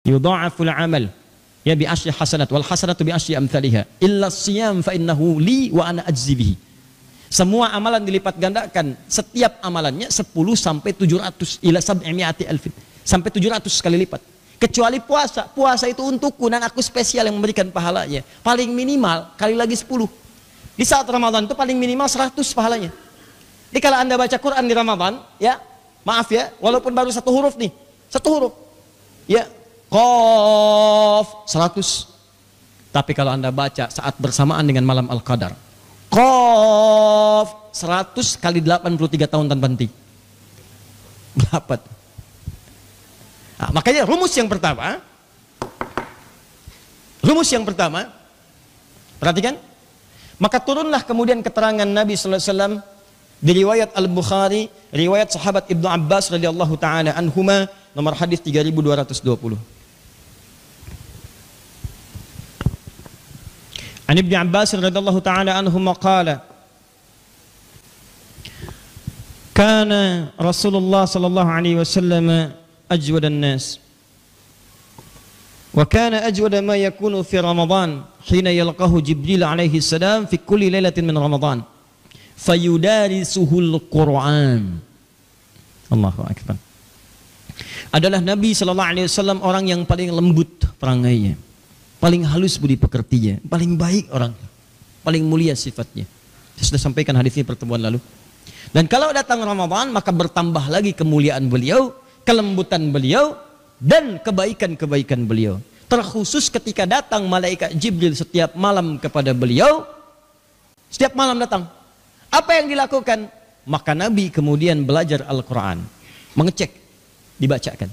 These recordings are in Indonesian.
yudha'aful amal ya bi asyri hasanat wal hasanatu bi asyri amsalihha illa siyam fa innahu li wa ana ajzi bihi. Semua amalan dilipat gandakan, setiap amalannya 10 sampai 700 ila 700 alfin, sampai 700 kali lipat. Kecuali puasa. Puasa itu untukku dan aku spesial yang memberikan pahalanya. Paling minimal kali lagi 10. Di saat Ramadan itu paling minimal 100 pahalanya. Jadi kalau Anda baca Quran di Ramadan, ya, maaf ya, walaupun baru 1 huruf nih, 1 huruf. Ya, Qaf 100. Tapi kalau Anda baca saat bersamaan dengan malam Al-Qadar, Qaf 100 kali 83 tahun tanpa henti. Berapa? Nah, makanya rumus yang pertama, perhatikan, maka turunlah kemudian keterangan Nabi sallallahu alaihi wasallam di riwayat Al-Bukhari, riwayat sahabat Ibnu Abbas radhiyallahu taala anhuma, nomor hadis 3220. An Ibnu Abbas radhiyallahu taala anhuma qala kana Rasulullah sallallahu alaihi wasallam ajwad an-nas wa kana ajwad ma yakunu fi Ramadan hina yalqahu Jibril alaihi salam fi kulli lailatin min Ramadan fayudarisuhul Qur'an. Allahu akbar. Adalah Nabi sallallahu alaihi wasallam orang yang paling lembut perangainya, paling halus budi pekertinya, paling baik orangnya, paling mulia sifatnya. Saya sudah sampaikan hadis ini pertemuan lalu. Dan kalau datang Ramadan maka bertambah lagi kemuliaan beliau, kelembutan beliau, dan kebaikan-kebaikan beliau. Terkhusus ketika datang malaikat Jibril setiap malam kepada beliau, setiap malam datang. Apa yang dilakukan? Maka Nabi kemudian belajar Al-Quran, mengecek, dibacakan.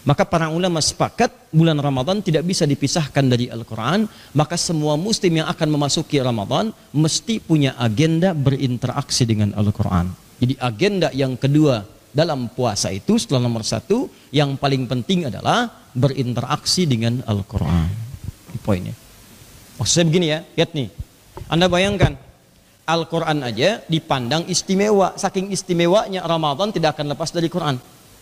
Maka para ulama sepakat bulan Ramadan tidak bisa dipisahkan dari Al-Quran. Maka semua muslim yang akan memasuki Ramadan mesti punya agenda berinteraksi dengan Al-Quran. Jadi agenda yang kedua dalam puasa itu setelah nomor 1, yang paling penting adalah berinteraksi dengan Al-Quran. Ini poinnya. Maksudnya begini ya, lihat nih. Anda bayangkan, Al-Quran aja dipandang istimewa. Saking istimewanya Ramadan tidak akan lepas dari Quran.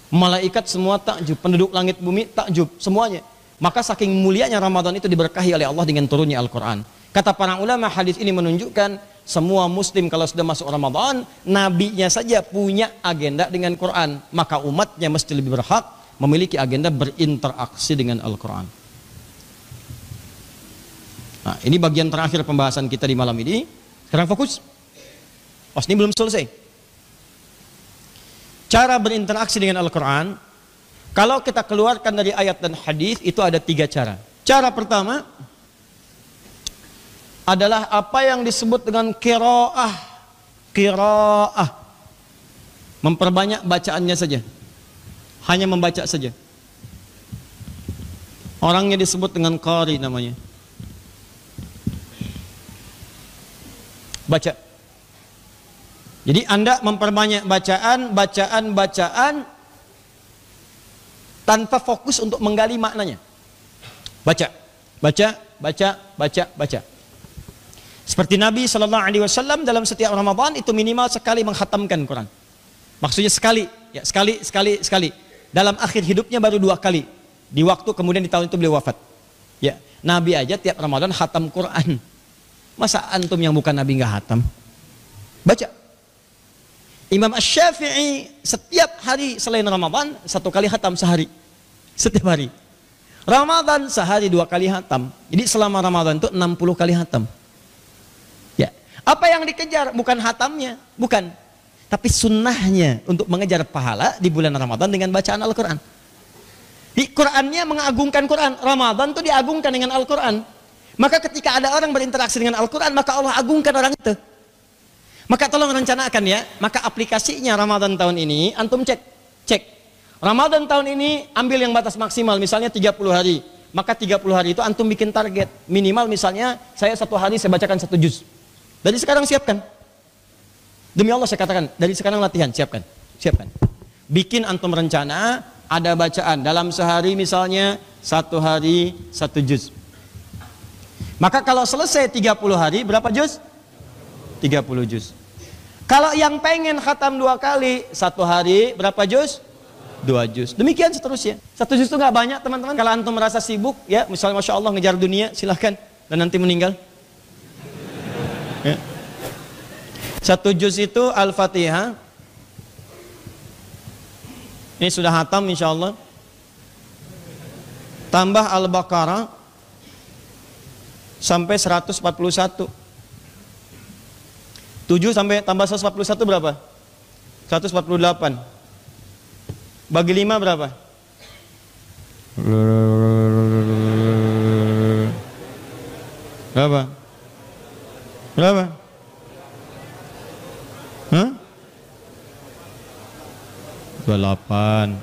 Malaikat semua takjub, penduduk langit bumi takjub, semuanya. Maka saking mulianya Ramadan itu diberkahi oleh Allah dengan turunnya Al-Quran. Kata para ulama, hadis ini menunjukkan semua muslim kalau sudah masuk Ramadan, nabinya saja punya agenda dengan Quran. Maka umatnya mesti lebih berhak memiliki agenda berinteraksi dengan Al-Quran. Nah, ini bagian terakhir pembahasan kita di malam ini. Sekarang fokus. Pas ini belum selesai. Cara berinteraksi dengan Al-Quran, kalau kita keluarkan dari ayat dan hadis itu ada 3 cara. Cara pertama adalah apa yang disebut dengan qiraah. Qiraah. Memperbanyak bacaannya saja. Hanya membaca saja. Orangnya disebut dengan qari namanya. Baca. Jadi Anda memperbanyak bacaan tanpa fokus untuk menggali maknanya. Baca. Seperti Nabi sallallahu alaihi wasallam dalam setiap Ramadan itu minimal sekali menghatamkan Quran. Maksudnya sekali, ya sekali. Dalam akhir hidupnya baru 2 kali. Di waktu kemudian di tahun itu beliau wafat. Ya, Nabi aja tiap Ramadan khatam Quran. Masa antum yang bukan Nabi nggak khatam? Baca. Imam Asy-Syafi'i setiap hari selain Ramadan 1 kali khatam sehari. Setiap hari. Ramadan sehari 2 kali khatam. Jadi selama Ramadan itu 60 kali khatam. Ya. Apa yang dikejar? Bukan khatamnya, bukan. Tapi sunnahnya untuk mengejar pahala di bulan Ramadan dengan bacaan Al-Quran. Di Qurannya mengagungkan Quran. Ramadan itu diagungkan dengan Al-Quran. Maka ketika ada orang berinteraksi dengan Al-Quran, maka Allah agungkan orang itu. Maka tolong rencanakan ya. Maka aplikasinya Ramadan tahun ini antum cek. Ramadan tahun ini ambil yang batas maksimal, misalnya 30 hari. Maka 30 hari itu antum bikin target minimal, misalnya saya 1 hari saya bacakan 1 juz. Dari sekarang siapkan. Demi Allah saya katakan, dari sekarang latihan, siapkan. Bikin antum rencana, ada bacaan dalam sehari misalnya 1 hari 1 juz. Maka kalau selesai 30 hari berapa juz? 30 juz. Kalau yang pengen khatam 2 kali, 1 hari berapa juz? 2 juz. Demikian seterusnya. 1 juz itu nggak banyak teman-teman. Kalau antum merasa sibuk, ya misalnya Masya Allah ngejar dunia, silahkan. Dan nanti meninggal. Ya. 1 juz itu Al-Fatihah. Ini sudah hatam insya Allah. Tambah Al-Baqarah sampai 141. 7 sampai tambah 141 berapa? 148. Bagi 5 berapa? Berapa? Berapa? Hah? 28.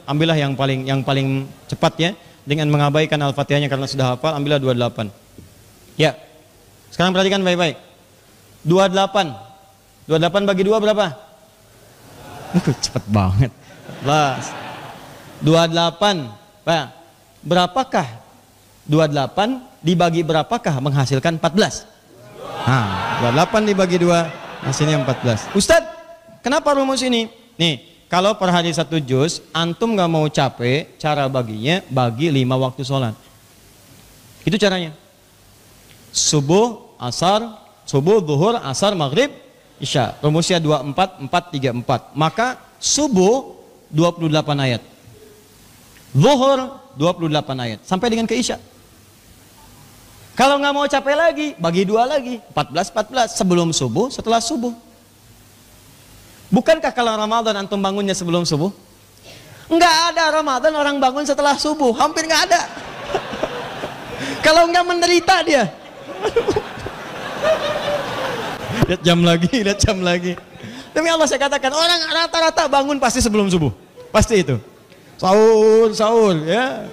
Ambillah yang paling cepat ya, dengan mengabaikan Al-Fatihahnya karena sudah hafal, ambillah 28. Ya. Sekarang perhatikan baik-baik. 28. 28 bagi 2 berapa? Cepat banget. 28. Pak, berapakah 28 dibagi berapakah menghasilkan 14? Nah, 28 dibagi 2 hasilnya 14. Ustadz, kenapa rumus ini? Nih, kalau per hari 1 juz, antum gak mau capek, cara baginya bagi 5 waktu sholat. Itu caranya. Subuh, asar, subuh, zuhur, asar, maghrib, isya. Rumusnya 24, 4, 3, 4. Maka subuh 28 ayat. Zuhur 28 ayat. Sampai dengan ke isya. Kalau nggak mau capek lagi, bagi 2 lagi. 14, 14. Sebelum subuh, setelah subuh. Bukankah kalau Ramadan antum bangunnya sebelum subuh? Nggak ada Ramadan orang bangun setelah subuh. Hampir nggak ada. Kalau nggak menderita dia. Lihat jam lagi. Demi Allah saya katakan, orang rata-rata bangun pasti sebelum subuh. Pasti itu. Sahur, ya.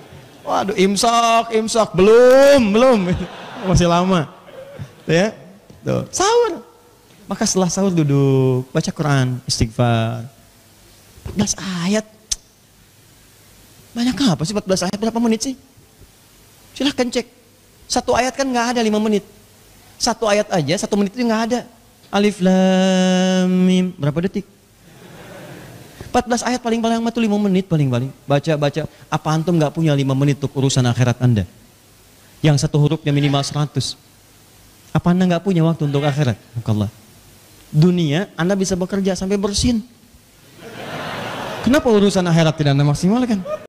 Waduh, imsak, belum. Masih lama. Ya. Tuh, sahur. Maka setelah sahur duduk, baca Quran, istighfar. 14 ayat. Banyak apa sih 14 ayat? Berapa menit sih? Silahkan cek. 1 ayat kan nggak ada 5 menit. 1 ayat aja 1 menit itu nggak ada. Alif lam mim berapa detik? 14 ayat paling lama itu 5 menit paling. Baca. Apa antum nggak punya 5 menit untuk urusan akhirat Anda? Yang 1 hurufnya minimal 100. Apa Anda nggak punya waktu untuk akhirat? Allah. Dunia Anda bisa bekerja sampai bersin. Kenapa urusan akhirat tidak Anda maksimalkan?